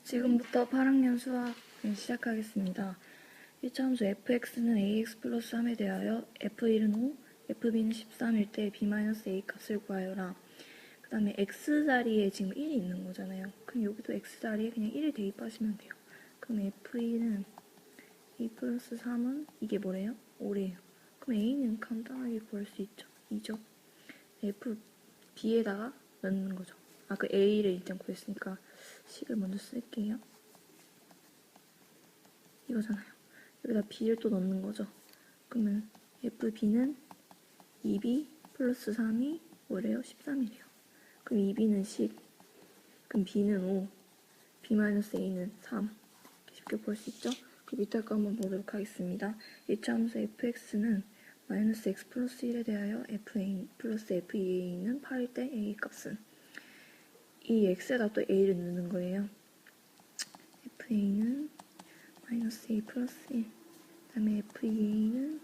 지금부터 8학년 수학 시작하겠습니다. 1차 함수 fx는 ax 플러스 3에 대하여 f1은 5, fb는 13일 때 b-a 값을 구하여라. 그 다음에 x 자리에 지금 1이 있는 거잖아요. 그럼 여기도 x 자리에 그냥 1을 대입하시면 돼요. 그럼 f1은 2 플러스 3은 이게 뭐래요? 5래요. 그럼 a는 간단하게 구할 수 있죠. 2죠. fb에다가 넣는 거죠. 그 a를 일단 구했으니까 식을 먼저 쓸게요. 이거잖아요. 여기다 b를 또 넣는 거죠. 그러면 fb는 2b 플러스 3이 뭐래요? 13이래요. 그럼 2b는 10, 그럼 b는 5, b-a는 3. 쉽게 구할 수 있죠? 그 밑에 거 한번 보도록 하겠습니다. 1차 함수 fx는 마이너스 x 플러스 1에 대하여 fa 플러스 fea는 8일 때 a 값은 이 x에다 또 a를 넣는 거예요. fa는 마이너스 a 플러스 1, 그 다음에 fea는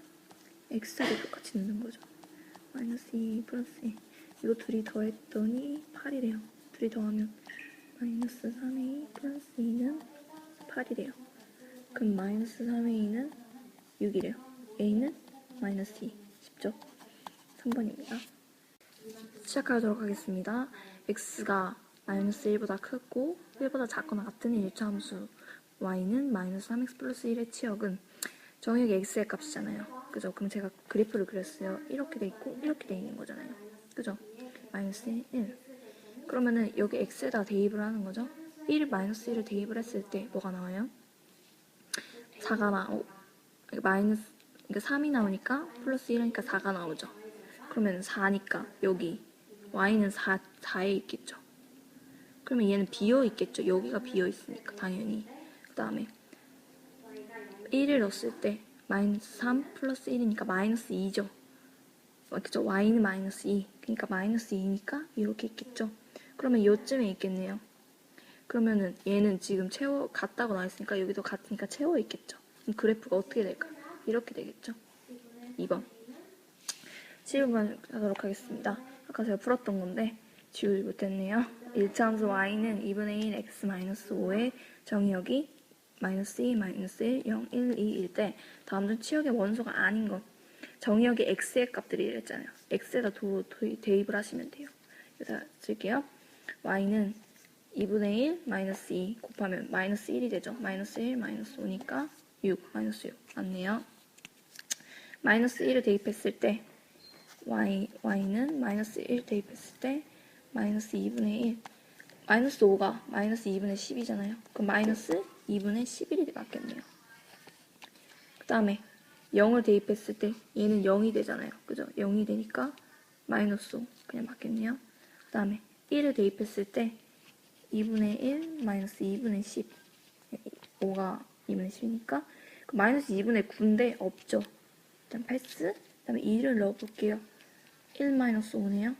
x자리 똑같이 넣는 거죠. 마이너스 2 플러스 1. 이거 둘이 더했더니 8이래요. 둘이 더하면 마이너스 3a 플러스 2는 8이래요. 그럼 마이너스 3a는 6이래요. a는 마이너스 2. 쉽죠? 3번입니다. 시작하도록 하겠습니다. x가 마이너스 1보다 크고 1보다 작거나 같은 1차 함수 y는 마이너스 3x 플러스 1의 치역은 정의역이 x의 값이잖아요. 그죠? 그럼 제가 그래프를 그렸어요. 이렇게 돼 있고 이렇게 돼 있는 거잖아요. 그죠? 마이너스 1. 그러면은 여기 x에다 대입을 하는 거죠. 1 마이너스 1을 대입을 했을 때 뭐가 나와요? 4가 나오고 마이너스 그러니까 3이 나오니까 플러스 1하니까 4가 나오죠. 그러면 4니까 여기 y는 4에 있겠죠. 그러면 얘는 비어 있겠죠. 여기가 비어 있으니까 당연히. 그 다음에 1을 넣었을 때 마이너스 3 플러스 1이니까 마이너스 2죠. 그죠? y는 마이너스 2. 그러니까 마이너스 2니까 이렇게 있겠죠. 그러면 요쯤에 있겠네요. 그러면은 얘는 지금 같다고 나와있으니까 여기도 같으니까 채워 있겠죠. 그럼 그래프가 어떻게 될까요? 이렇게 되겠죠. 2번. 지우만 하도록 하겠습니다. 아까 제가 풀었던 건데 지우지 못했네요. 1차 함수 y는 2분의 1 x-5의 정의역이 마이너스 2, 마이너스 1, 0, 1, 2일 때 다음 중 치역의 원소가 아닌 것. 정의역이 x의 값들이 이랬잖아요. x에다 대입을 하시면 돼요. 그래서 쓸게요. y는 2분의 1 마이너스 2 곱하면 마이너스 1이 되죠. 마이너스 1 마이너스 5니까 6 마이너스 6 맞네요. 마이너스 1을 대입했을 때 y는 마이너스 1 대입했을 때 마이너스 2분의 1 마이너스 5가 마이너스 2분의 10이잖아요. 그럼 마이너스 2분의 11이 맞겠네요. 그 다음에 0을 대입했을 때 얘는 0이 되잖아요. 그죠? 0이 되니까 마이너스 5 그냥 맞겠네요. 그 다음에 1을 대입했을 때 2분의 1 마이너스 2분의 10 5가 2분의 10이니까 마이너스 2분의 9인데 없죠. 일단 패스. 그 다음에 2를 넣어볼게요. 1 마이너스 5네요.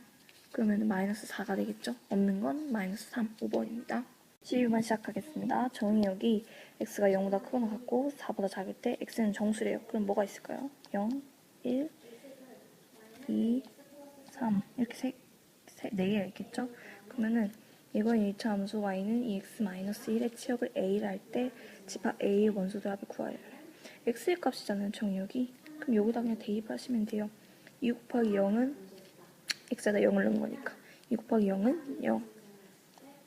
그러면 마이너스 4가 되겠죠. 없는 건 마이너스 3, 5번입니다. 12번 시작하겠습니다. 정의역이 x가 0보다 크거나 같고 4보다 작을 때 x는 정수래요. 그럼 뭐가 있을까요? 0, 1, 2, 3 이렇게 4개가 있겠죠. 그러면은 이번 1차 함수 y는 2x-1의 치역을 a를 할 때 집합 a의 원소들 합을 구하래요. x의 값이잖아요. 정의역이. 그럼 여기다 그냥 대입하시면 돼요. 2 곱하기 0은 x에다 0을 넣은 거니까 2 곱하기 0은 0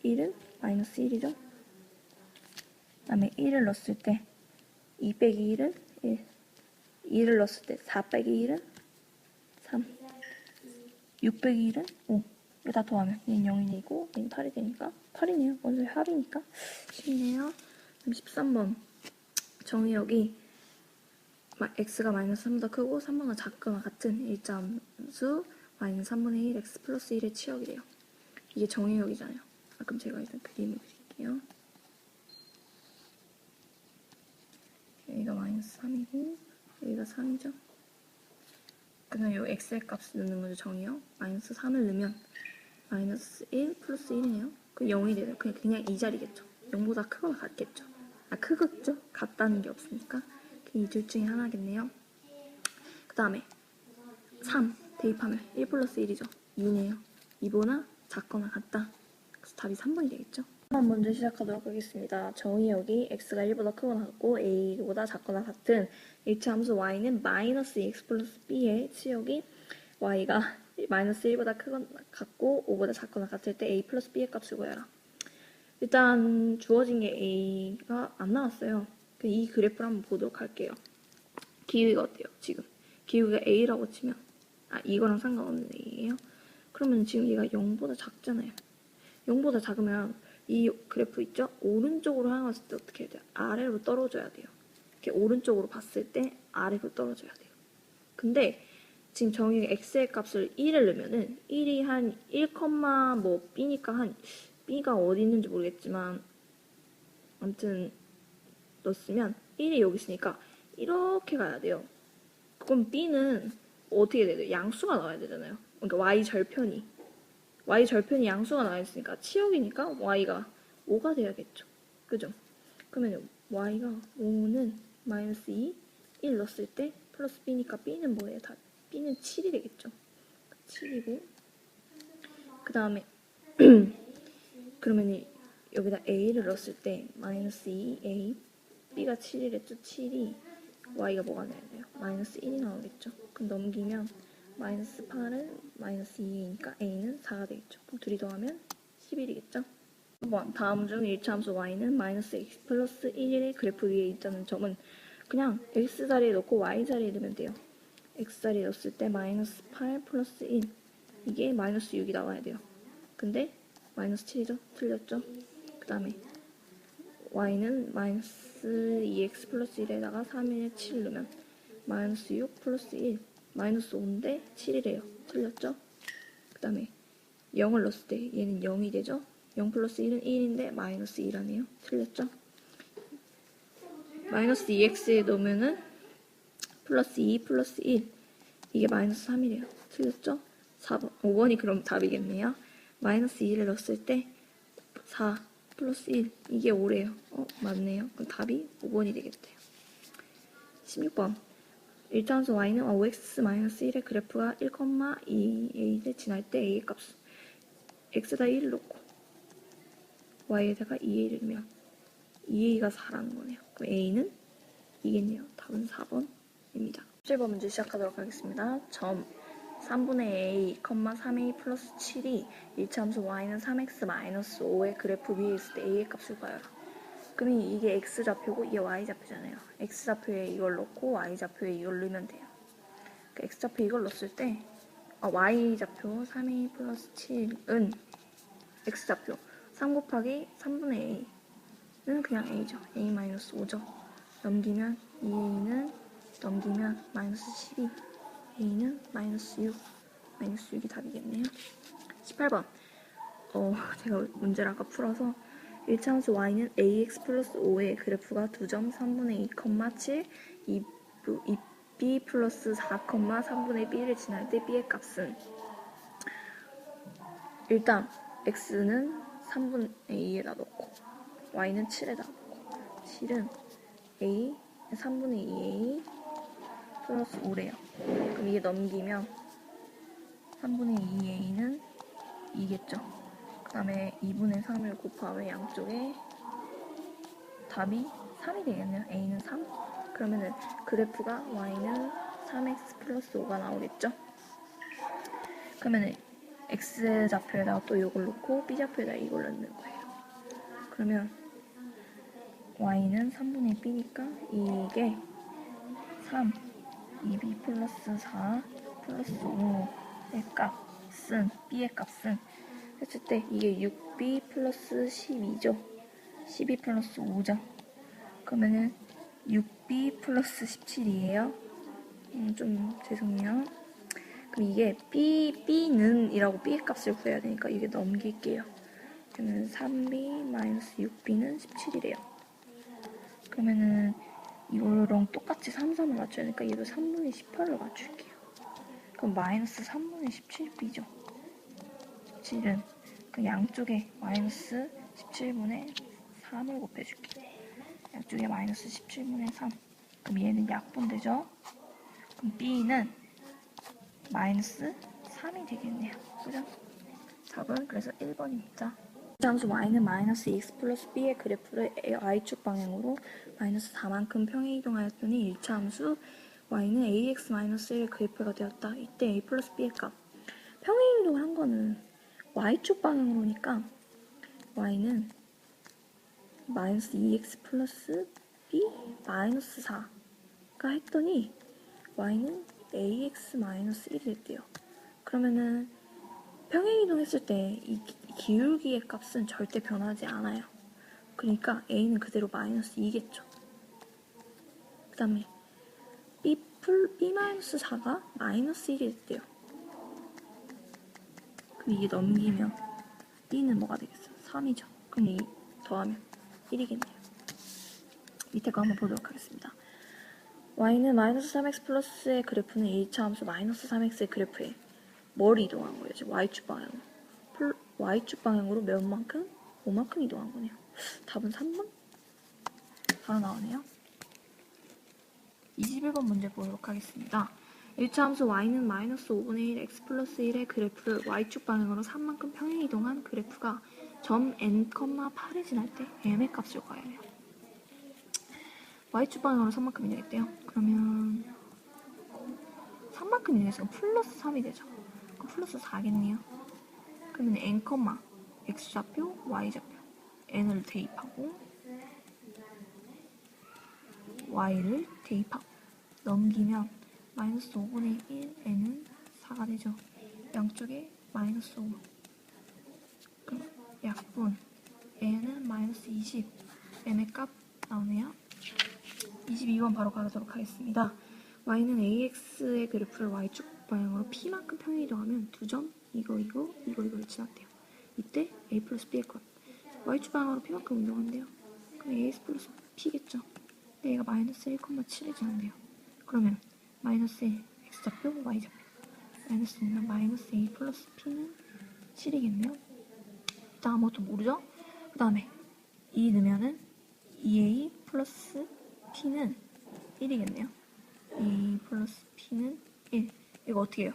1은 마이너스 1이죠. 그 다음에 1을 넣었을 때 2 빼기 1은 1 2를 넣었을 때 4 빼기 1은 3 6 빼기 1은 5 이거 다 더하면 얘는 0이 되고 얘는 8이 되니까 8이네요. 원소의 합이니까 쉽네요. 13번 정의역이 x가 마이너스 3보다 크고 3보다 작거나 같은 1차 함수 y는 3분의 1 x 플러스 1의 치역이래요. 이게 정의역이잖아요. 그럼 제가 일단 그림을 그릴게요. 여기가 마이너스 3이고 여기가 3이죠. 그냥 이 x의 값을 넣는 거죠. 정의역. 마이너스 3을 넣으면 마이너스 1 플러스 1이네요. 그럼 0이 돼요. 그냥 이 자리겠죠. 0보다 크거나 같겠죠. 크겠죠? 같다는 게 없으니까. 이 둘 중에 하나겠네요. 그 다음에 3 대입하면 1 플러스 1이죠. 2네요. 2보다 작거나 같다. 그래서 답이 3번이 되겠죠. 한번 먼저 시작하도록 하겠습니다. 정의 여기 x가 1보다 크거나 같고 a보다 작거나 같은 h함수 y는 마이너스 x 플러스 b의 치역이 y가 마이너스 1보다 크거나 같고 5보다 작거나 같을 때 a 플러스 b의 값을 구해라. 일단 주어진 게 a가 안 나왔어요. 이 그래프를 한번 보도록 할게요. 기울기가 어때요? 지금 기울기가 a라고 치면 이거랑 상관없는 a예요. 그러면 지금 얘가 0보다 작잖아요. 0보다 작으면 이 그래프 있죠? 오른쪽으로 향했을 때 어떻게 해야 돼요? 아래로 떨어져야 돼요. 이렇게 오른쪽으로 봤을 때 아래로 떨어져야 돼요. 근데 지금 정의의 x의 값을 1을 넣으면은 1이 한 1, 뭐 b니까 한 b가 어디 있는지 모르겠지만 아무튼 넣었으면 1이 여기 있으니까 이렇게 가야 돼요. 그럼 b는 어떻게 돼야 돼요? 양수가 나와야 되잖아요. 그러니까 y절편이 양수가 나와 있으니까 치역이니까 y가 5가 돼야겠죠. 그죠? 그러면 y가 5는 마이너스 2, 1 넣었을 때 플러스 b니까 b는 뭐예요? b는 7이 되겠죠. 7이고 그 다음에 그러면 여기다 a를 넣었을 때 마이너스 2a b가 7이랬죠. 7이 y가 뭐가 나야 돼요? 마이너스 1이 나오겠죠. 그럼 넘기면 마이너스 8은 마이너스 2이니까 a는 4가 되겠죠. 그럼 둘이 더하면 11이겠죠. 한번 다음 중 일차함수 y는 마이너스 x 플러스 1의 그래프 위에 있다는 점은 그냥 x 자리에 넣고 y 자리에 넣으면 돼요. x 자리에 넣었을 때 마이너스 8 플러스 1 이게 마이너스 6이 나와야 돼요. 근데 마이너스 7이죠? 틀렸죠? 그 다음에 y는 마이너스 2x 플러스 1에다가 3에 7 넣으면 마이너스 6 플러스 1 마이너스 5인데 7이래요. 틀렸죠? 그 다음에 0을 넣었을 때 얘는 0이 되죠? 0 플러스 1은 1인데 마이너스 2라네요. 틀렸죠? 마이너스 2x에 넣으면은 플러스 2 플러스 1 이게 마이너스 3이래요. 틀렸죠? 4번, 5번이 그럼 답이겠네요. 마이너스 2를 넣었을 때 4 플러스 1 이게 5래요. 맞네요. 그럼 답이 5번이 되겠대요. 16번 일차함수 y는 5x-1의 그래프가 1,2a를 지날 때 a의 값은 x에다 1을 넣고 y에다가 2a를 넣으면 2a가 4라는 거네요. 그럼 a는 2겠네요. 답은 4번입니다. 17번 문제 시작하도록 하겠습니다. 점 3분의 a, 3a 플러스 7이 일차함수 y는 3x-5의 그래프 위에 있을 때 a의 값을 구하여라. 그럼 이게 x좌표고 이게 y좌표잖아요. x좌표에 이걸 넣고 y좌표에 이걸 넣으면 돼요. 그러니까 x좌표에 이걸 넣었을 때 y좌표 3a 플러스 7은 x좌표 3 곱하기 3분의 a는 그냥 a죠. a 마이너스 5죠. 넘기면 2a는 넘기면 마이너스 12 a는 마이너스 6 마이너스 6이 답이겠네요. 18번 제가 문제를 아까 풀어서 일차함수 y는 ax 플러스 5의 그래프가 2점 3분의 2, 7 2b 플러스 4, 3분의 b를 지날 때 b의 값은 일단 x는 3분의 2에다 넣고 y는 7에다 넣고 7은 a 3분의 2a 플러스 5래요. 그럼 이게 넘기면 3분의 2a는 2겠죠. 그 다음에 2분의 3을 곱하면 양쪽에 답이 3이 되겠네요. a는 3. 그러면은 그래프가 y는 3x 플러스 5가 나오겠죠. 그러면은 x좌표에다가 또 이걸 넣고 b좌표에다 이걸 넣는 거예요. 그러면 y는 3분의 b니까 이게 3 2b 플러스 4 플러스 5의 값은 b의 값은 했을 때 이게 6b 플러스 12죠. 12 플러스 5죠. 그러면은 6b 플러스 17이에요. 좀 죄송해요. 그럼 이게 b는 이라고 b의 값을 구해야 되니까 이게 넘길게요. 그러면 3b 마이너스 6b는 17이래요. 그러면은 이거랑 똑같이 3, 3을 맞춰야 되니까 얘도 3분의 18로 맞출게요. 그럼 마이너스 3분의 17b죠. 17은 그 양쪽에 마이너스 17분의 3을 곱해줄게요. 양쪽에 마이너스 17분의 3. 그럼 얘는 약분되죠? 그럼 b는 마이너스 3이 되겠네요. 그죠? 답은 그래서 1번입니다. 함수 y는 마이너스 x 플러스 b의 그래프를 y축 방향으로 마이너스 4만큼 평행 이동하였더니 1차 함수 y는 ax 마이너스 1의 그래프가 되었다. 이때 a 플러스 b의 값. 평행 이동을 한 거는 y축 방향으로니까 y는 마이너스 2x 플러스 b 마이너스 4가 했더니 y는 ax 마이너스 1이 됐대요. 그러면은 평행 이동했을 때 이 기울기의 값은 절대 변하지 않아요. 그러니까 a는 그대로 마이너스 2겠죠. 그 다음에 b 마이너스 4가 마이너스 1이 됐대요. 그럼 이게 넘기면 b는 뭐가 되겠어요? 3이죠. 그럼 이 더하면 1이겠네요. 밑에 거 한번 보도록 하겠습니다. y는 마이너스 3x 플러스의 그래프는 1차 함수 마이너스 3x의 그래프에 뭘 이동한 거예요? 지금 y축 방향으로. y축 방향으로 몇만큼? 5만큼 이동한 거네요. 답은 3번? 바로 나오네요. 21번 문제 보도록 하겠습니다. 1차 함수 y는 마이너스 5분의 1 x 플러스 1의 그래프를 y축 방향으로 3만큼 평행 이동한 그래프가 점 n, 8을 지날 때 m의 값을 구해야 해요. y축 방향으로 3만큼 이동했대요. 그러면 3만큼 이동했으면 플러스 3이 되죠. 그럼 플러스 4겠네요. 그러면 n, x좌표, y좌표 n을 대입하고 y를 대입하고 넘기면 마이너스 5분의 1 n은 4가 되죠. 양쪽에 마이너스 5. 그럼 약분 n은 마이너스 20 m의 값 나오네요. 22번 바로 가도록 하겠습니다. y는 ax의 그래프를 y축 방향으로 p만큼 평행 이동하면 두 점 이거를 지났대요. 이때 a 플러스 b의 것. y축 방향으로 p만큼 이동한대요. 그럼 ax 플러스 p겠죠. 근데 얘가 마이너스 1,7을 지난대요. 그러면 마이너스 1 x좌표 y좌표 마이너스 1면 마이너스 a 플러스 p는 7이겠네요. 일단 아무것도 모르죠? 그 다음에 2 넣으면은 2a 플러스 p는 1이겠네요. 2a 플러스 p는 1. 이거 어떻게 해요?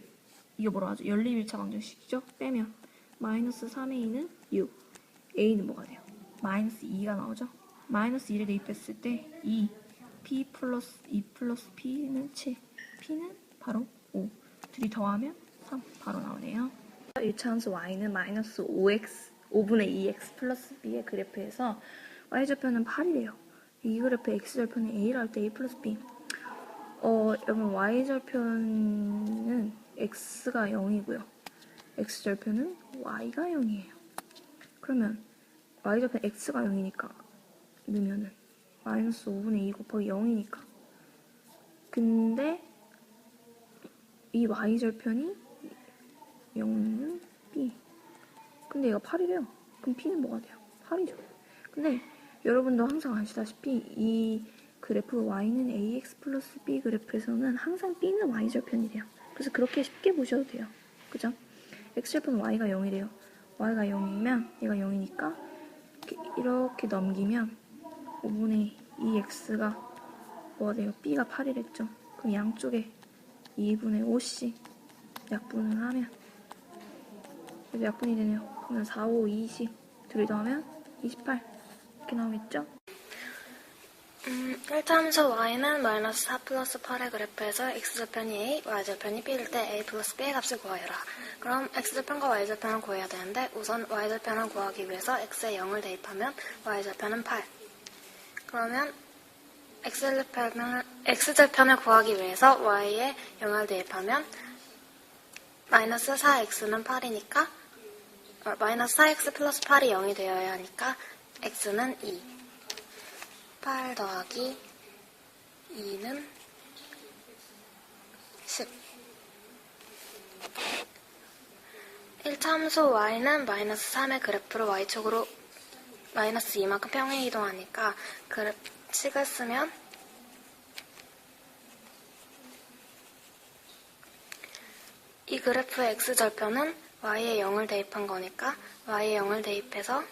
이거 뭐라 하죠? 연립 1차 방정식이죠? 빼면 마이너스 3a는 6. a는 뭐가 돼요? 마이너스 2가 나오죠? 마이너스 2를 대입했을 때 2, p 플러스 2 플러스 p는 7. p는 바로 5. 둘이 더하면 3. 바로 나오네요. 1차 함수 y는 마이너스 5분의 2x 플러스 b의 그래프에서 y좌표는 8이래요. 이 그래프의 x절표는 a를 할 때 a 플러스 b. 여러분 y절표는 x가 0이고요. x절표는 y가 0이에요. 그러면 y절표 x가 0이니까 넣으면은 마이너스 5분의 2 곱하기 0이니까. 근데 이 y절편이 0은 b. 근데 얘가 8이래요. 그럼 p는 뭐가 돼요? 8이죠. 근데 여러분도 항상 아시다시피 이 그래프 y는 ax 플러스 b 그래프에서는 항상 b는 y절편이래요. 그래서 그렇게 쉽게 보셔도 돼요. 그죠? x절편 y가 0이래요. y가 0이면 얘가 0이니까 이렇게 넘기면 5분의 2x가 뭐가 돼요? b가 8이랬죠. 그럼 양쪽에 2분의 5씩 약분을 하면 그래서 약분이 되네요. 그러면 4, 5, 20 둘이 더하면 28 이렇게 나오겠죠? 1차 함수 y는 마이너스 4 플러스 8의 그래프에서 x절편이 a, y절편이 b일 때 a 플러스 b의 값을 구하여라. 그럼 x절편과 y절편을 구해야 되는데 우선 y절편을 구하기 위해서 x에 0을 대입하면 y절편은 8. 그러면 x절편을 구하기 위해서 y에 0을 대입하면 마이너스 4x는 8이니까 마이너스 4x 플러스 8이 0이 되어야 하니까 x는 2. 8 더하기 2는 10. 1차 함수 y는 마이너스 3의 그래프를 y축으로 마이너스 2만큼 평행 이동하니까 그래프식을 쓰면 이 그래프의 x절편은 y에 0을 대입한 거니까 y에 0을 대입해서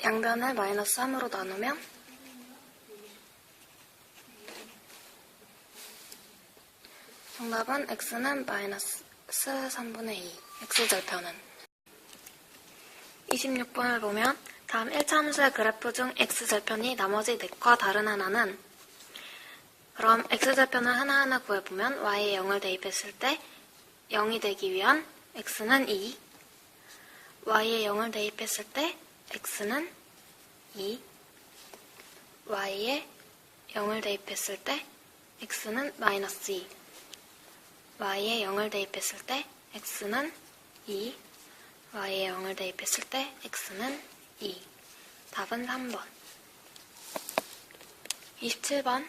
양변을 마이너스 3으로 나누면 정답은 x는 마이너스 3분의 2, x절편은. 26번을 보면 다음 1차 함수의 그래프 중 x절편이 나머지 넷과 다른 하나는, 그럼 x절편을 하나하나 구해보면 y에 0을 대입했을 때 0이 되기 위한 x는 2, y에 0을 대입했을 때 x는 2, y에 0을 대입했을 때 x는 마이너스 2, y에 0을 대입했을 때 x는 2, y에 0을 대입했을 때 x는 2. 답은 3번. 27번.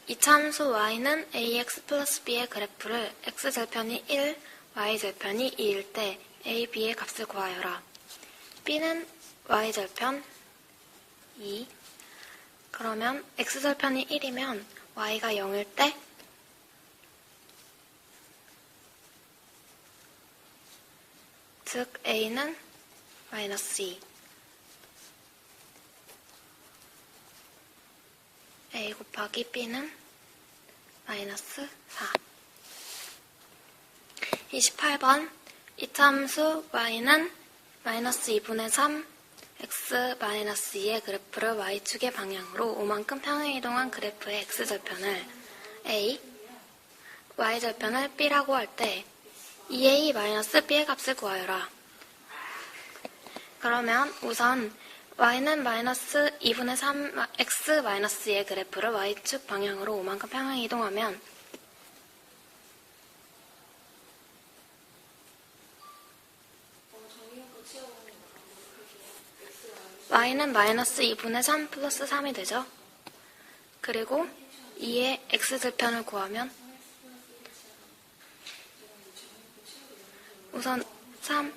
이차 함수 y는 ax 플러스 b의 그래프를 x절편이 1, y절편이 2일 때 a, b의 값을 구하여라. b는 y절편 2. 그러면 x절편이 1이면 y가 0일 때 즉 a는 마이너스 2, a 곱하기 b는 마이너스 4. 28번. 이차 함수 y는 마이너스 2분의 3, x 마이너스 2의 그래프를 y축의 방향으로 5만큼 평행이동한 그래프의 x절편을 a, y절편을 b라고 할 때 2a 마이너스 b의 값을 구하여라. 그러면 우선 y는 마이너스 2분의 3 x 마이너스 2의 그래프를 y축 방향으로 5만큼 평행 이동하면 y는 마이너스 2분의 3 플러스 3이 되죠. 그리고 2의 x절편을 구하면 우선 3,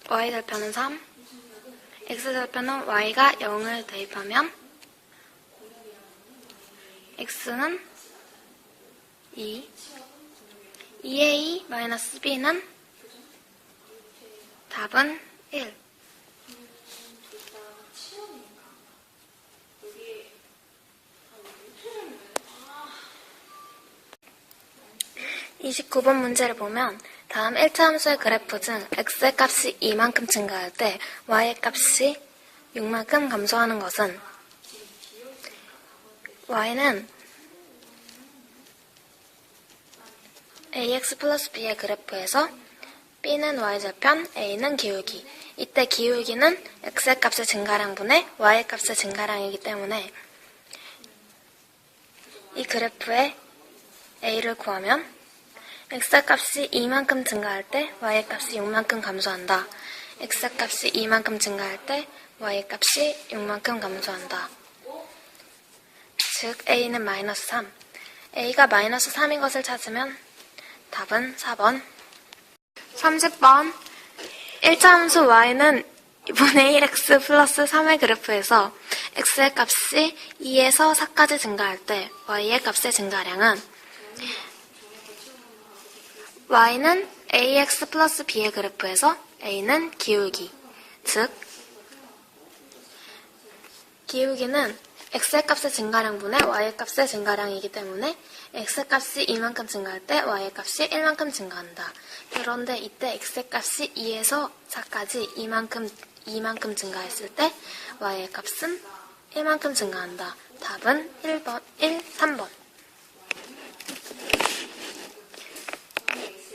y절편은 3, x절편은 y가 0을 대입하면 x는 2, 2a 마이너스 b는 답은 1. 29번 문제를 보면 다음 1차 함수의 그래프 중 x의 값이 2만큼 증가할 때 y의 값이 6만큼 감소하는 것은 y는 ax 플러스 b의 그래프에서 b는 y절편, a는 기울기. 이때 기울기는 x의 값의 증가량분의 y의 값의 증가량이기 때문에 이 그래프의 a를 구하면 x의 값이 2만큼 증가할 때 y의 값이 6만큼 감소한다. x의 값이 2만큼 증가할 때 y의 값이 6만큼 감소한다. 즉 a는 마이너스 3. a가 마이너스 3인 것을 찾으면 답은 4번. 30번. 1차 함수 y는 2분의 1x 플러스 3의 그래프에서 x의 값이 2에서 4까지 증가할 때 y의 값의 증가량은 y는 ax 플러스 b의 그래프에서 a는 기울기, 즉 기울기는 x의 값의 증가량분의 y의 값의 증가량이기 때문에 x의 값이 2만큼 증가할 때 y의 값이 1만큼 증가한다. 그런데 이때 x의 값이 2에서 4까지 2만큼 증가했을 때 y의 값은 1만큼 증가한다. 답은 3번.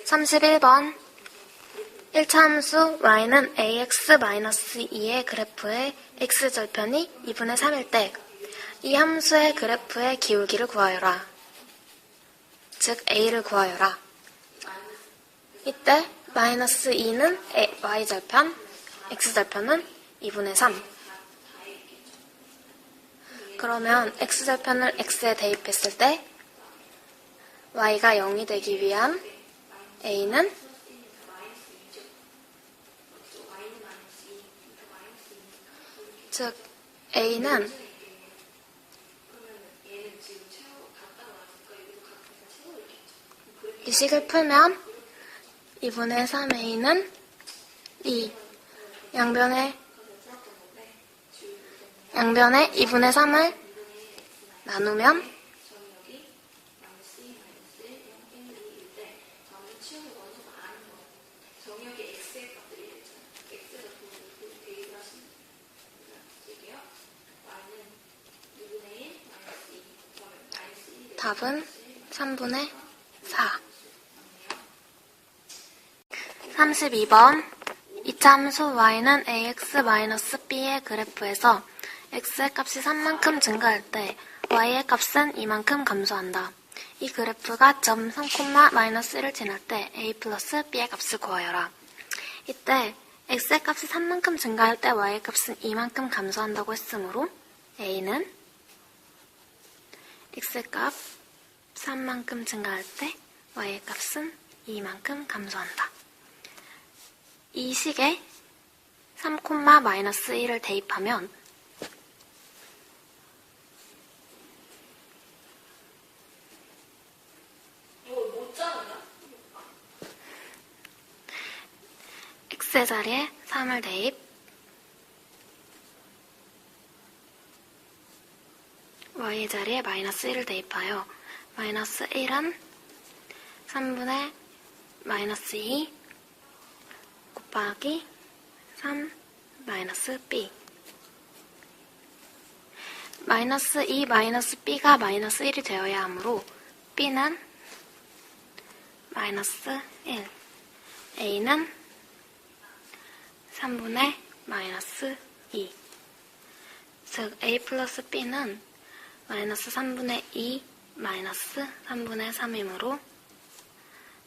31번. 1차 함수 y는 ax-2의 그래프의 x절편이 2분의 3일 때 이 함수의 그래프의 기울기를 구하여라. 즉 a를 구하여라. 이때 마이너스 2는 y절편, x절편은 2분의 3. 그러면 x절편을 x에 대입했을 때 y가 0이 되기 위한 a는 즉 a는 이 식을 풀면 2분의 3a는 2 양변에 2분의 3을 나누면 답은 3분의 4. 32번. 이 참수 y는 ax-b의 그래프에서 x의 값이 3만큼 증가할 때 y의 값은 이만큼 감소한다. 이 그래프가 점 3,-1을 지날 때 a 플러스 b의 값을 구하여라. 이때 x의 값이 3만큼 증가할 때 y의 값은 이만큼 감소한다고 했으므로 a는 x의 값 3만큼 증가할 때 y의 값은 이만큼 감소한다. 이 식에 3,-1을 대입하면 x의 자리에 3을 대입, y의 자리에 -1을 대입하여 -1은 3분의 -2 곱하기 3 -b. -2 -b가 -1이 되어야 하므로 b는 -1, a는 3분의 -2. 즉 a 플러스 b는 -3분의 2 -3분의 3이므로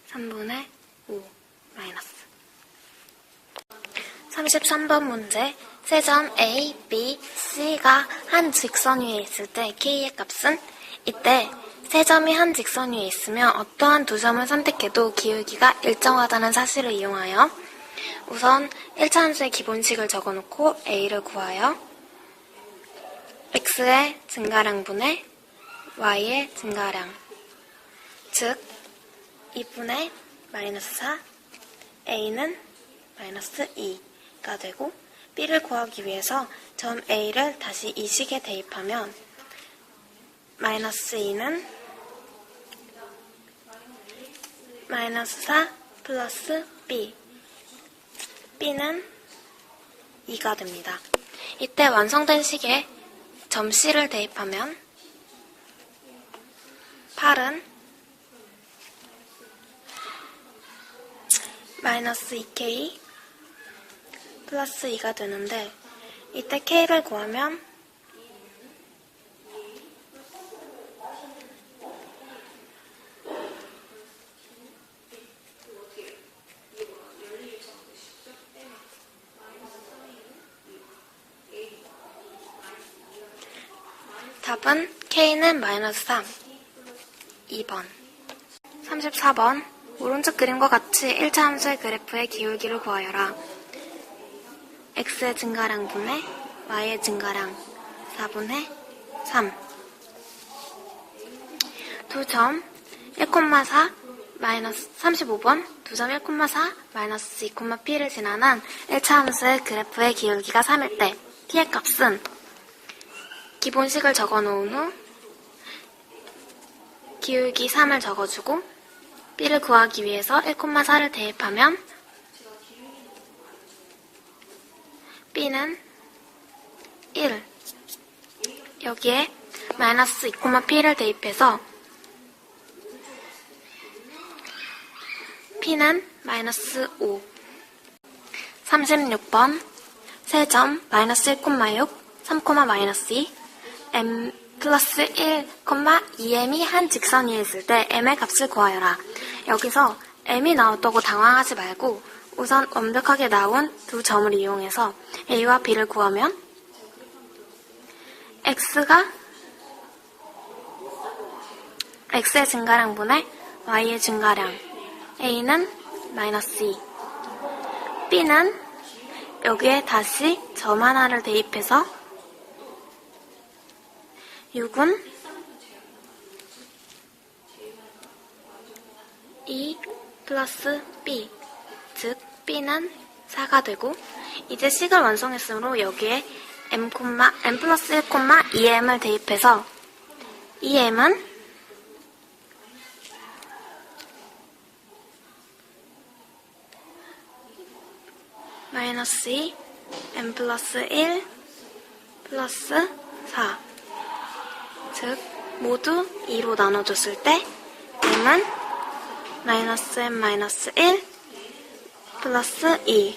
3분의 5 마이너스. 33번 문제. 세 점 A, B, C가 한 직선 위에 있을 때 K의 값은? 이때 세 점이 한 직선 위에 있으면 어떠한 두 점을 선택해도 기울기가 일정하다는 사실을 이용하여 우선 1차 함수의 기본식을 적어놓고 A를 구하여 X의 증가량분의 Y의 증가량, 즉 2분의 -4, A는 -2가 되고, B를 구하기 위해서 점 A를 다시 이 식에 대입하면 -2는 -4 플러스 B, B는 2가 됩니다. 이때 완성된 식에 점 C를 대입하면 8은 -2K 플러스 2가 되는데, 이때 K를 구하면 답은 K는 -3, 2번. 34번. 오른쪽 그림과 같이 1차 함수의 그래프의 기울기를 구하여라. x의 증가량분의 y의 증가량 4분의 3. 두 점 1,4 35번 두 점 1,4 2,p를 지나는 1차 함수의 그래프의 기울기가 3일 때 t의 값은? 기본식을 적어놓은 후 기울기 3을 적어주고 b를 구하기 위해서 1,4를 대입하면 b는 1. 여기에 -2,p를 대입해서 p는 -5. 36번. 세 점 -1,6, 3,-2, m 플러스 1, 2m이 한 직선 위에 있을 때 m의 값을 구하여라. 여기서 m이 나왔다고 당황하지 말고 우선 완벽하게 나온 두 점을 이용해서 a와 b를 구하면 x의 증가량분의 y의 증가량, a는 -2, b는 여기에 다시 점 하나를 대입해서 6은 2 플러스 b, 즉 b는 4가 되고, 이제 식을 완성했으므로 여기에 m 플러스 1, 2m을 대입해서 2m은 -2, m 플러스 1 플러스 4, 즉 모두 2로 나눠줬을 때 m은 마이너스 m 마이너스 1 플러스 2,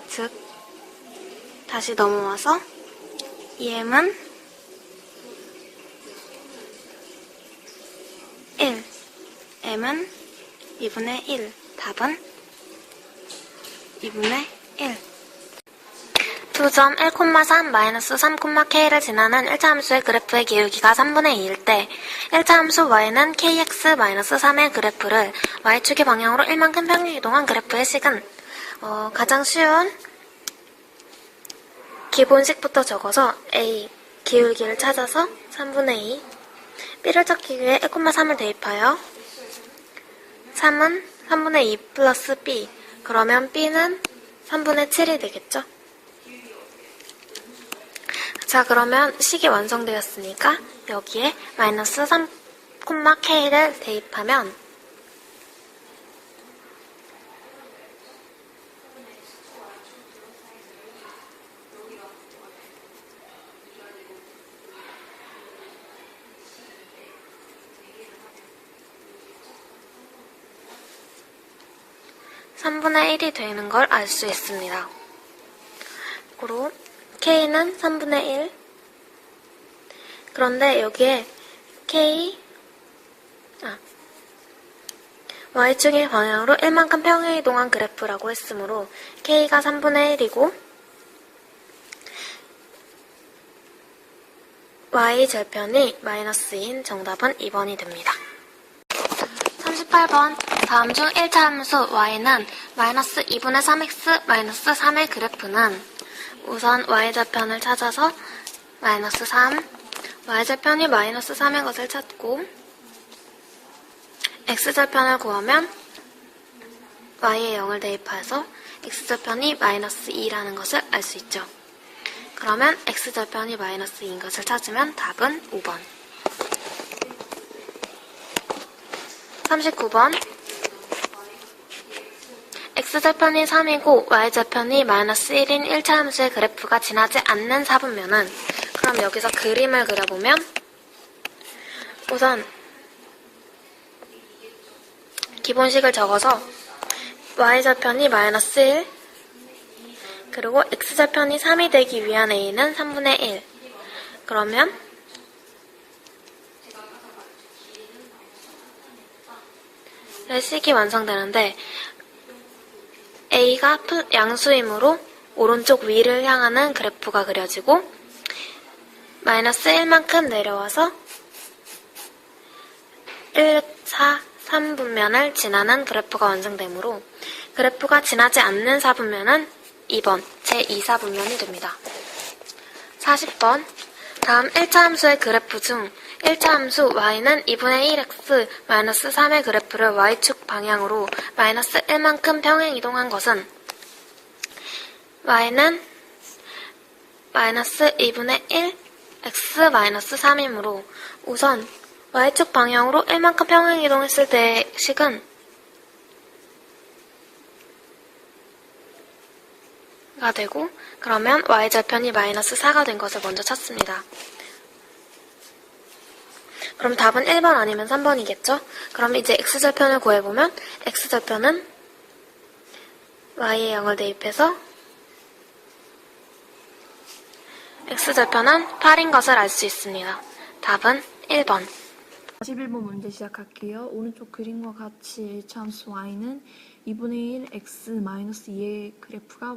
즉 다시 넘어와서 이 m은 1, m은 2분의 1, 답은 2분의 1. 2점 1,3 마이너스 3,k를 지나는 1차 함수의 그래프의 기울기가 3분의 2일 때 1차 함수 y는 kx 마이너스 3의 그래프를 y축의 방향으로 1만큼 평행 이동한 그래프의 식은 가장 쉬운 기본식부터 적어서 a 기울기를 찾아서 3분의 2 b를 찾기 위해 1,3을 대입하여 3은 3분의 2 플러스 b 그러면 b는 3분의 7이 되겠죠? 자, 그러면 식이 완성되었으니까 여기에 마이너스 3,k를 대입하면 (3분의 1이) 되는 걸 알 수 있습니다. 그리고 k는 3분의 1. 그런데 여기에 y축의 방향으로 1만큼 평행 이동한 그래프라고 했으므로 k가 3분의 1이고 y 절편이 마이너스 2인 정답은 2번이 됩니다. 38번 다음 중 1차 함수 y는 마이너스 2분의 3x 마이너스 3의 그래프는 우선 y절편을 찾아서 마이너스 3 y절편이 마이너스 3의 것을 찾고 x절편을 구하면 y에 0을 대입해서 x절편이 마이너스 2라는 것을 알 수 있죠. 그러면 x절편이 마이너스 2인 것을 찾으면 답은 5번. 39번 x절편이 3이고 y절편이 마이너스 1인 1차 함수의 그래프가 지나지 않는 사분면은 그럼 여기서 그림을 그려보면 우선 기본식을 적어서 y절편이 마이너스 1 그리고 x절편이 3이 되기 위한 a는 3분의 1 그러면 식이 완성되는데 a가 양수이므로 오른쪽 위를 향하는 그래프가 그려지고 마이너스 1만큼 내려와서 1, 4, 3분면을 지나는 그래프가 완성되므로 그래프가 지나지 않는 4분면은 2번 제2사분면이 됩니다. 40번 다음 1차 함수의 그래프 중 1차 함수 y는 2분의 1x 마이너스 3의 그래프를 y축 방향으로 마이너스 1만큼 평행 이동한 것은 y는 마이너스 2분의 1 x 마이너스 3이므로 우선 y축 방향으로 1만큼 평행 이동했을 때의 식은 가 되고 그러면 y절편이 마이너스 4가 된 것을 먼저 찾습니다. 그럼 답은 1번 아니면 3번이겠죠? 그럼 이제 x절편을 구해보면 x절편은 y에 0을 대입해서 x절편은 8인 것을 알 수 있습니다. 답은 1번. 41번 문제 시작할게요. 오른쪽 그림과 같이 1차 함수 y는 2분의 1 x-2의 그래프가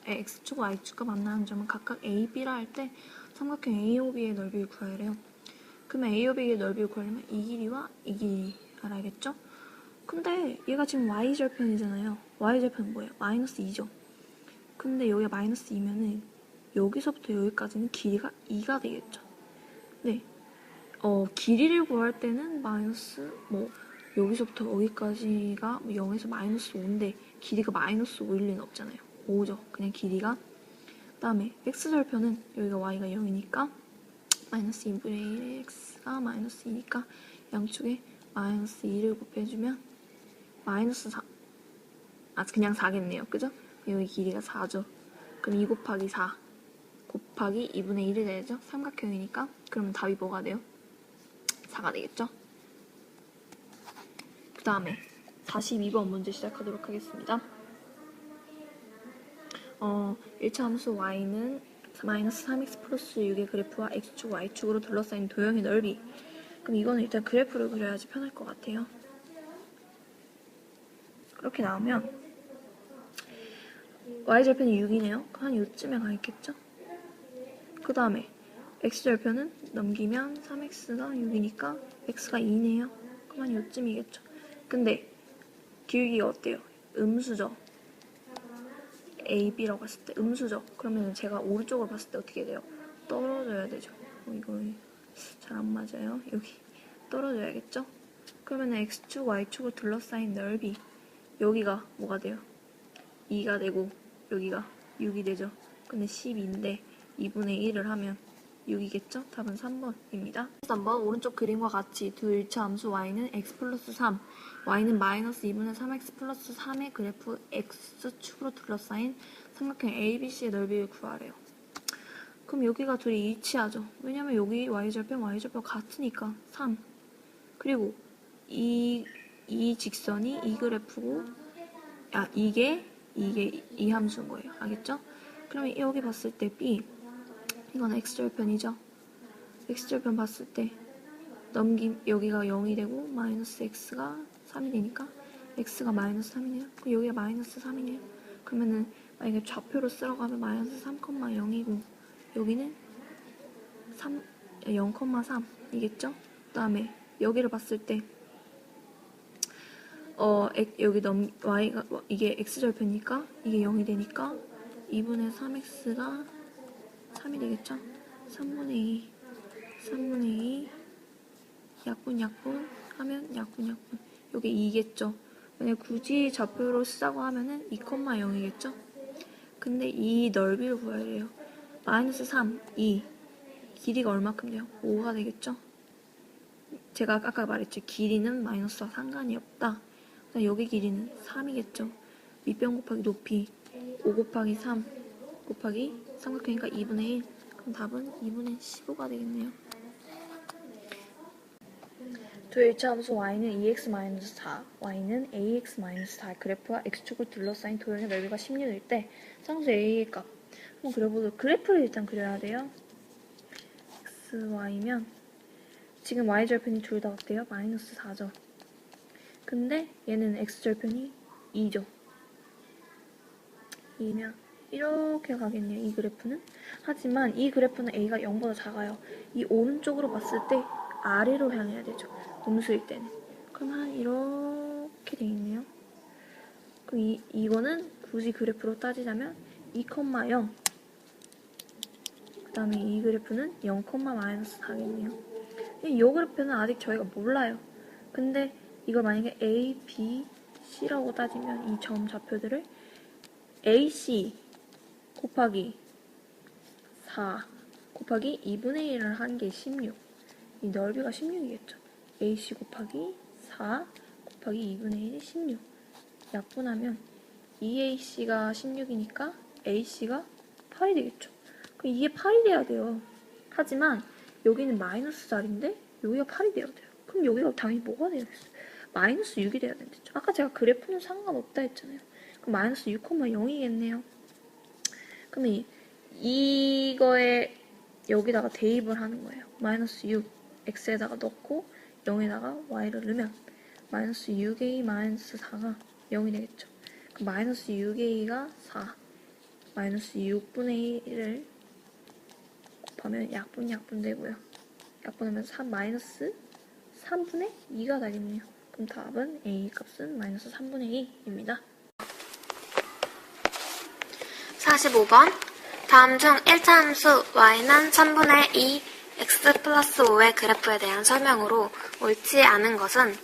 x축, y축과 만나는 점은 각각 a, b라 할 때 삼각형 AOB의 넓이를 구하래요. 그러면 AOB의 넓이를 구하려면 이 길이와 이 길이 알아야겠죠? 근데 얘가 지금 y절편이잖아요. y절편은 뭐예요? 마이너스 2죠. 근데 여기가 마이너스 2면은 여기서부터 여기까지는 길이가 2가 되겠죠. 네. 길이를 구할 때는 마이너스 여기서부터 여기까지가 0에서 마이너스 5인데 길이가 마이너스 5일 리는 없잖아요. 5죠. 그냥 길이가. 그 다음에 x절편은 여기가 y가 0이니까 마이너스 2분의 1의 x가 마이너스 2니까 양쪽에 마이너스 2를 곱해주면 마이너스 4. 그냥 4겠네요. 그죠? 여기 길이가 4죠. 그럼 2 곱하기 4 곱하기 2분의 1이 되죠? 삼각형이니까. 그러면 답이 뭐가 돼요? 4가 되겠죠? 그 다음에 42번 문제 시작하도록 하겠습니다. 1차 함수 y는 마이너스 3x 플러스 6의 그래프와 x축, y축으로 둘러싸인 도형의 넓이. 그럼 이거는 일단 그래프를 그려야지 편할 것 같아요. 그렇게 나오면 y절편이 6이네요. 한 요쯤에 가 있겠죠? 그 다음에 x절편은 넘기면 3x가 6이니까 x가 2네요. 그럼 한 요쯤이겠죠? 근데 기울기가 어때요? 음수죠? A, B라고 봤을 때 음수죠? 그러면 제가 오른쪽으로 봤을 때 어떻게 돼요? 떨어져야 되죠. 이거 잘 안 맞아요. 여기 떨어져야겠죠? 그러면 x축, y축을 둘러싸인 넓이 여기가 뭐가 돼요? 2가 되고 여기가 6이 되죠. 근데 12인데 2분의 1을 하면 6이겠죠? 답은 3번입니다. 3번 오른쪽 그림과 같이 두 일차 함수 y는 x 플러스 3, y는 마이너스 2분의 3x 플러스 3의 그래프 x축으로 둘러싸인 삼각형 ABC의 넓이를 구하래요. 그럼 여기가 둘이 일치하죠. 왜냐면 여기 y절편 같으니까 3. 그리고 이 직선이 이 그래프고 이게 이 함수인 거예요. 알겠죠? 그러면 여기 봤을 때 B 이건 x절편이죠. x절편 봤을 때 여기가 0이 되고 마이너스 x가 3이 되니까 x가 마이너스 3이네요. 그럼 여기가 마이너스 3이네요. 그러면은 만약에 좌표로 쓸어가면 마이너스 3,0이고 여기는 0,3이겠죠? 그 다음에 여기를 봤을 때 여기 y가 이게 x절편이니까 이게 0이 되니까 2분의 3x가 3이 되겠죠? 3분의 2 약분 하면 약분 여기 2겠죠? 만약 굳이 좌표로 쓰자고 하면은 2,0이겠죠? 근데 이 넓이를 구해야 해요. 마이너스 3, 2 길이가 얼마큼 돼요? 5가 되겠죠? 제가 아까 말했죠. 길이는 마이너스와 상관이 없다. 여기 길이는 3이겠죠? 밑변 곱하기 높이 5 곱하기 3 곱하기 삼각형이니까 2분의 1. 그럼 답은 2분의 15가 되겠네요. 두 일차 함수 y는 2x-4, y는 ax-4의 그래프와 x축을 둘러싸인 도형의 넓이가 16일 때 상수 a의 값 한번 그려보도록. 그래프를 일단 그려야 돼요. x, y면 지금 y절편이 둘 다 어때요? 마이너스 4죠. 근데 얘는 x절편이 2죠. 2면 이렇게 가겠네요. 이 그래프는. 하지만 이 그래프는 a가 0보다 작아요. 이 오른쪽으로 봤을 때 아래로 향해야 되죠. 음수일 때는. 그럼 한 이렇게 돼 있네요. 그럼 이거는 굳이 그래프로 따지자면 2,0. 그 다음에 이 그래프는 0,-4겠네요. 이 그래프는 아직 저희가 몰라요. 근데 이걸 만약에 A, B, C라고 따지면 이 점 좌표들을 AC 곱하기 4 곱하기 2분의 1을 한 게 16. 이 넓이가 16이겠죠. AC 곱하기 4 곱하기 2분의 1이 16. 약분하면 2AC가 16이니까 AC가 8이 되겠죠. 그럼 이게 8이 돼야 돼요. 하지만 여기는 마이너스 자리인데 여기가 8이 돼야 돼요. 그럼 여기가 당연히 뭐가 되겠어요? 마이너스 6이 돼야 된댔죠. 아까 제가 그래프는 상관없다 했잖아요. 그럼 마이너스 6,0이겠네요. 그럼 이거에 여기다가 대입을 하는 거예요. 마이너스 6 x에다가 넣고 0에다가 y를 넣으면 마이너스 6a 마이너스 4가 0이 되겠죠. 그럼 마이너스 6a가 4 마이너스 6분의 1을 곱하면 약분 되고요. 약분하면 3 마이너스 3분의 2가 되겠네요. 그럼 답은 a 값은 마이너스 3분의 2입니다. 45번 다음 중 1차 함수 y는 3분의 2 x 플러스 5의 그래프에 대한 설명으로 옳지 않은 것은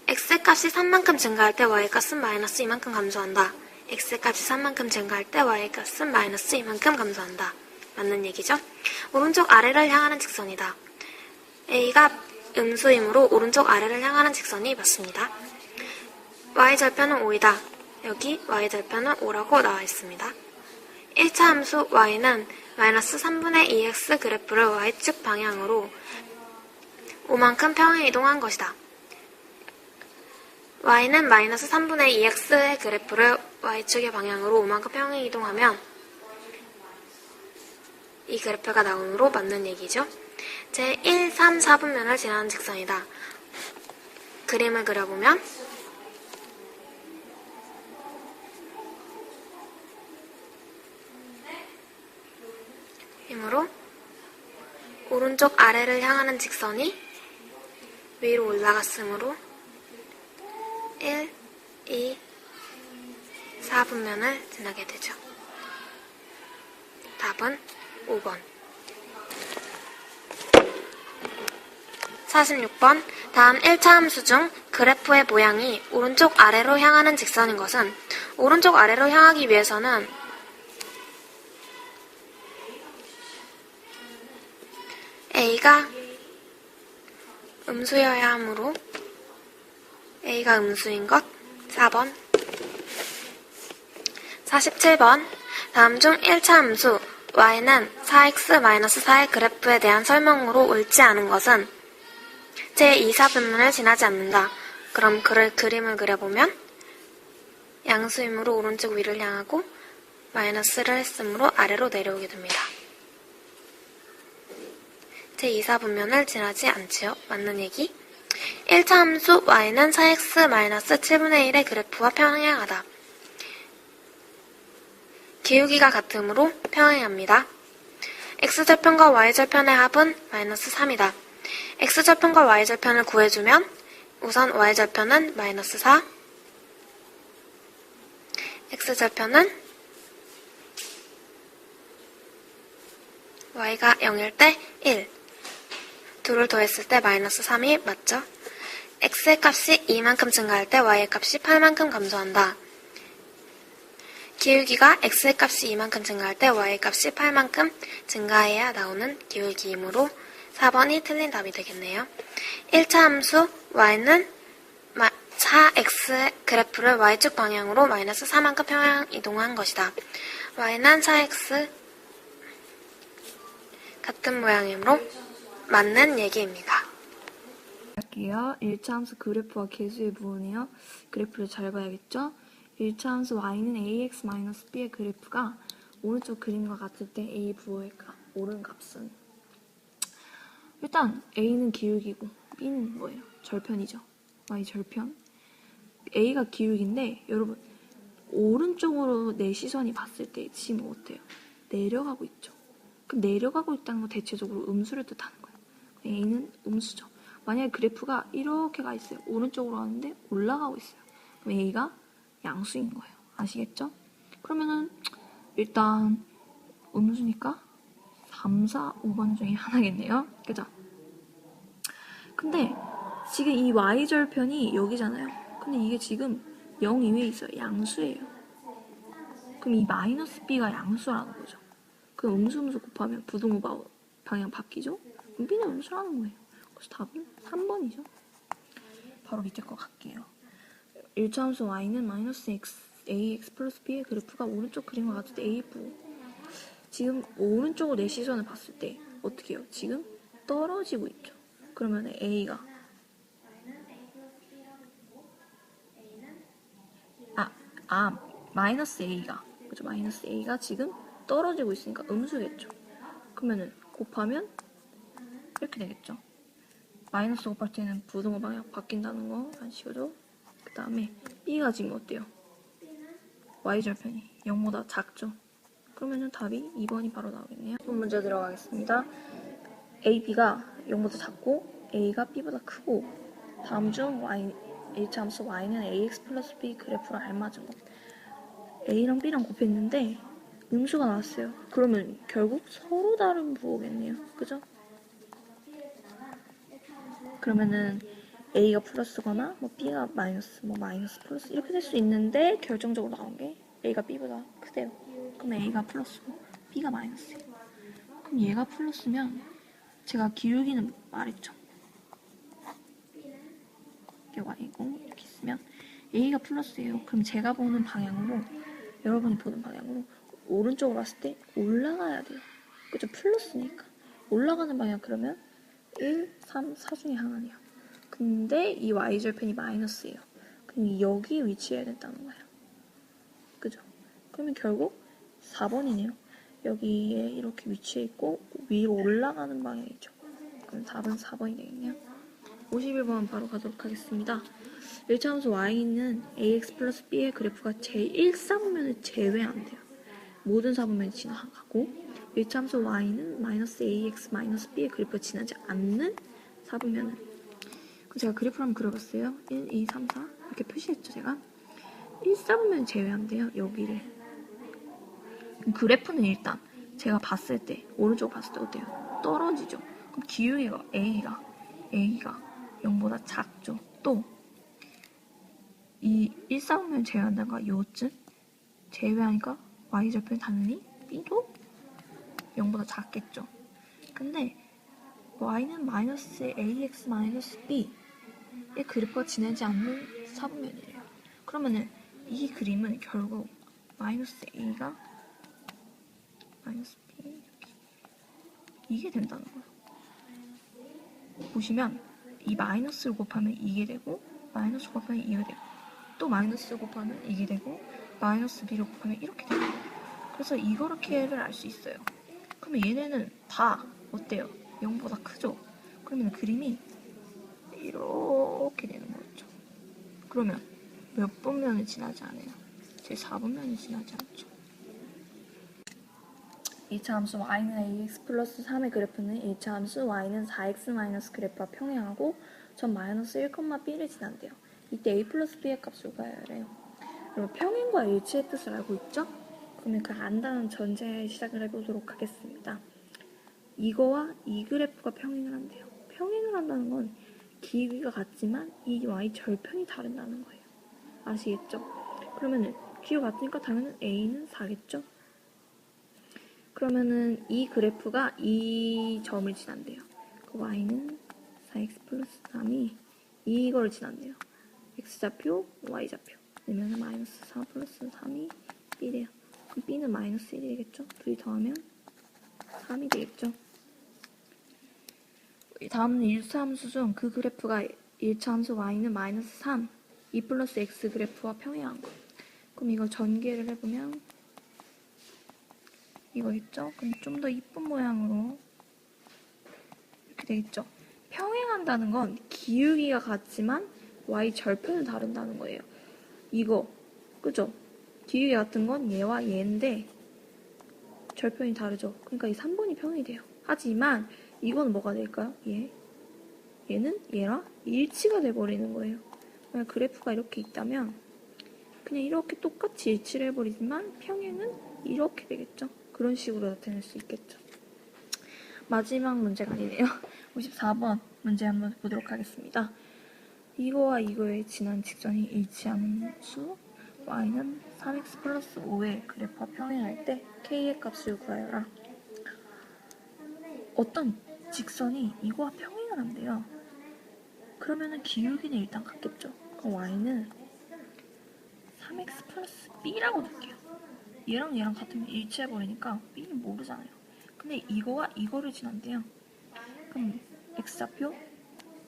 x값이 3만큼 증가할 때 y값은 마이너스 2만큼 감소한다. x값이 3만큼 증가할 때 y값은 마이너스 2만큼 감소한다. 맞는 얘기죠? 오른쪽 아래를 향하는 직선이다. a가 음수이므로 오른쪽 아래를 향하는 직선이 맞습니다. y절편은 5이다. 여기 y절편은 5라고 나와 있습니다. 1차 함수 y는 마이너스 3분의 2x 그래프를 y축 방향으로 5만큼 평행 이동한 것이다. y는 마이너스 3분의 2x의 그래프를 y축의 방향으로 5만큼 평행 이동하면 이 그래프가 나오므로 맞는 얘기죠. 제1, 3, 4분면을 지나는 직선이다. 그림을 그려보면 힘으로 오른쪽 아래를 향하는 직선이 위로 올라갔으므로 1, 2, 4분면을 지나게 되죠. 답은 5번. 46번. 다음 1차 함수 중 그래프의 모양이 오른쪽 아래로 향하는 직선인 것은 오른쪽 아래로 향하기 위해서는 A가 음수여야 하므로 A가 음수인 것 4번. 47번. 다음 중 1차 함수 y는 4x-4의 그래프에 대한 설명으로 옳지 않은 것은 제2, 4분면을 지나지 않는다. 그럼 그림을 그려보면 양수이므로 오른쪽 위를 향하고 마이너스를 했으므로 아래로 내려오게 됩니다. 제2, 4분면을 지나지 않지요. 맞는 얘기. 1차 함수 y는 4x-7분의 1의 그래프와 평행하다. 기울기가 같으므로 평행합니다. x절편과 y절편의 합은 마이너스 3이다. x절편과 y절편을 구해주면 우선 y절편은 마이너스 4, x절편은 y가 0일 때 1, 둘을 더했을 때 마이너스 3이 맞죠? x의 값이 2만큼 증가할 때 y의 값이 8만큼 감소한다. 기울기가 x의 값이 2만큼 증가할 때 y의 값이 8만큼 증가해야 나오는 기울기이므로 4번이 틀린 답이 되겠네요. 1차 함수 y는 4x의 그래프를 y축 방향으로 마이너스 4만큼 평행 이동한 것이다. y는 4x 같은 모양이므로 맞는 얘기입니다. 할게요. 1차 함수 그래프와 계수의 부분이요. 그래프를 잘 봐야겠죠? 1차 함수 y는 ax-b의 그래프가 오른쪽 그림과 같을 때 a 부호의 오른 값은 일단 a는 기울기고 b는 뭐예요? 절편이죠. y 절편. a가 기울기인데 여러분 오른쪽으로 내 시선이 봤을 때 지금 어때요? 내려가고 있죠. 그럼 내려가고 있다는 건 대체적으로 음수를 뜻하는 거예요. a는 음수죠. 만약에 그래프가 이렇게 가 있어요. 오른쪽으로 가는데 올라가고 있어요. 그럼 a가 양수인 거예요. 아시겠죠? 그러면은 일단 음수니까 3, 4, 5번 중에 하나겠네요. 그죠? 근데 지금 이 y절편이 여기잖아요. 근데 이게 지금 0 이외에 있어요. 양수예요. 그럼 이 마이너스 b가 양수라는 거죠. 그럼 음수 곱하면 부등호 방향 바뀌죠? 그럼 b는 음수라는 거예요. 그래서 답은 3번이죠. 바로 밑에 거 갈게요. 1차 함수 y는 마이너스 ax 플러스 b의 그래프가 오른쪽 그림과 같을 때 a 부호. 지금 오른쪽으로 내 시선을 봤을 때 어떻게 해요? 지금 떨어지고 있죠. 그러면 a가 마이너스 a가 그죠? 마이너스 a가 지금 떨어지고 있으니까 음수겠죠. 그러면은 곱하면 이렇게 되겠죠. 마이너스 곱할 때는 부등호 방향 바뀐다는 거 아시죠? 그 다음에 b가 지금 어때요? y절편이 0보다 작죠. 그러면은 답이 2번이 바로 나오겠네요. 문제 들어가겠습니다. a, b가 0보다 작고 a가 b보다 크고 다음 중 H차 함수 y는 ax 플러스 b 그래프랑 알맞은 것. a랑 b랑 곱했는데 음수가 나왔어요. 그러면 결국 서로 다른 부호겠네요. 그죠? 그러면은 a가 플러스거나 뭐 b가 마이너스, 뭐 마이너스 플러스 이렇게 될 수 있는데 결정적으로 나온 게 a가 b보다 크대요. 그럼 a가 플러스고 b가 마이너스예요. 그럼 얘가 플러스면 제가 기울기는 말했죠. 이게 y고 이렇게 있으면 a가 플러스예요. 그럼 제가 보는 방향으로 여러분이 보는 방향으로 오른쪽으로 봤을 때 올라가야 돼요. 그죠? 플러스니까 올라가는 방향 그러면 1, 3, 4 중에 하나네요. 근데 이 y절편이 마이너스예요. 그럼 여기에 위치해야 된다는 거예요. 그죠? 그러면 결국 4번이네요. 여기에 이렇게 위치해 있고 위로 올라가는 방향이죠. 그럼 답은 4번이 되겠네요. 51번 바로 가도록 하겠습니다. 1차 함수 y는 ax 플러스 b의 그래프가 제1사분면을 제외한대요. 모든 사분면이 지나가고 1차 함수 y는 마이너스 ax 마이너스 b의 그래프가 지나지 않는 사분면은, 그럼 제가 그래프를 한번 그려봤어요. 1, 2, 3, 4 이렇게 표시했죠 제가. 1사분면 제외한대요. 여기를. 그래프는 일단 제가 봤을 때 오른쪽 봤을 때 어때요? 떨어지죠. 그럼 기울기가 A가 0보다 작죠. 또 이 1사분면 제외한다는 거 요쯤 제외하니까 y절편 당연히 B도 0보다 작겠죠. 근데 y는 마이너스 ax 마이너스 b의 그래프가 지나지 않는 사분면이래요. 그러면은 이 그림은 결국 마이너스 a가 마이너스 b 이게 된다는 거예요. 보시면 이 마이너스를 곱하면 이게 되고 마이너스 곱하면 이게 되고 또 마이너스 곱하면 이게 되고 마이너스 b를 곱하면 이렇게 되는 거예요. 그래서 이거렇게를 알 수 있어요. 그러면 얘네는 다 어때요? 0보다 크죠? 그러면 그림이 이렇게 되는 거죠. 그러면 몇 분면을 지나지 않아요? 제 4분면을 지나지 않죠. 2차 함수 y는 ax 플러스 3의 그래프는 1차 함수 y는 4x 마이너스 그래프와 평행하고 전 마이너스 1,b를 지난대요. 이때 a 플러스 b의 값을 구해야 해요. 그럼 평행과 일치의 뜻을 알고 있죠? 그러면 그 안다는 전제에 시작을 해보도록 하겠습니다. 이거와 이 그래프가 평행을 한대요. 평행을 한다는 건 기울기가 같지만 이 y 절편이 다른다는 거예요. 아시겠죠? 그러면은 기울기가 같으니까 당연히 a는 4겠죠? 그러면은 이 그래프가 이 점을 지난대요. 그 y는 4x 플러스 3이 이거를 지난대요. x좌표, y좌표. 그러면 마이너스 4 플러스 3이 b래요. 그럼 b는 마이너스 1이 되겠죠? 둘이 더하면 3이 되겠죠? 다음은 1차 함수 중 그 그래프가 1차 함수 y는 마이너스 3, 2 플러스 x 그래프와 평행한 거. 그럼 이거 전개를 해보면 이거 있죠? 그럼 좀 더 이쁜 모양으로 이렇게 되겠죠? 평행한다는 건 기울기가 같지만 y 절편을 다룬다는 거예요. 이거 그죠? 기울기 같은 건 얘와 얘인데 절편이 다르죠? 그러니까 이 3번이 평행이 돼요. 하지만 이건 뭐가 될까요? 얘는 얘랑 일치가 돼버리는 거예요. 만약 그래프가 이렇게 있다면 그냥 이렇게 똑같이 일치를 해버리지만 평행은 이렇게 되겠죠? 그런 식으로 나타낼 수 있겠죠. 마지막 문제가 아니네요. 54번 문제 한번 보도록 하겠습니다. 이거와 이거의 지난 직선이 일치하는 수 y는 3x 플러스 5의 그래프와 평행할 때 k의 값을 구하여라. 어떤 직선이 이거와 평행을 한대요. 그러면은 기울기는 일단 같겠죠. 그럼 y는 3x 플러스 b라고 둘게요. 얘랑 얘랑 같으면 일치해버리니까 b는 모르잖아요. 근데 이거와 이거를 지난대요. 그럼 x좌표,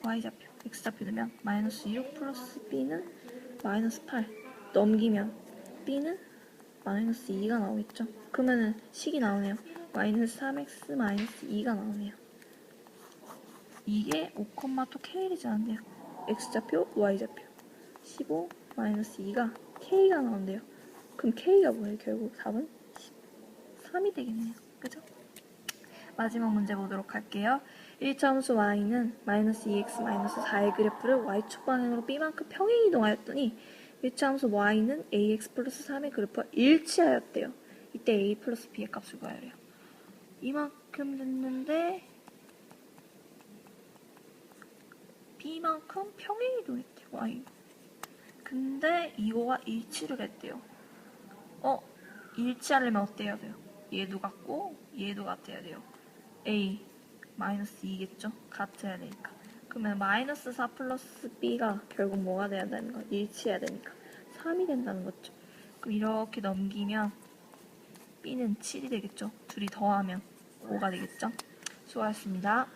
y좌표, x좌표 되면 마이너스 6 플러스 b는 마이너스 8 넘기면 b는 마이너스 2가 나오겠죠. 그러면은 식이 나오네요. y는 3x 마이너스 2가 나오네요. 이게 5,2 k를 지난대요. x좌표, y좌표 15 마이너스 2가 k가 나온대요. 그럼 k가 뭐예요? 결국 답은 13이 되겠네요. 그죠? 마지막 문제 보도록 할게요. 1차 함수 y는 마이너스 2x 마이너스 4의 그래프를 y축 방향으로 b만큼 평행 이동하였더니 1차 함수 y는 ax 플러스 3의 그래프와 일치하였대요. 이때 a 플러스 b의 값을 구해야 해요. 이만큼 됐는데 b만큼 평행 이동했대요. y. 근데 이거와 일치를 했대요. 일치하려면 어때야 돼요? 얘도 같고 얘도 같아야 돼요. a 마이너스 2겠죠? 같아야 되니까. 그러면 마이너스 4 플러스 b가 결국 뭐가 돼야 되는 거야? 일치해야 되니까 3이 된다는 거죠. 그럼 이렇게 넘기면 b는 7이 되겠죠? 둘이 더하면 5가 되겠죠? 수고하셨습니다.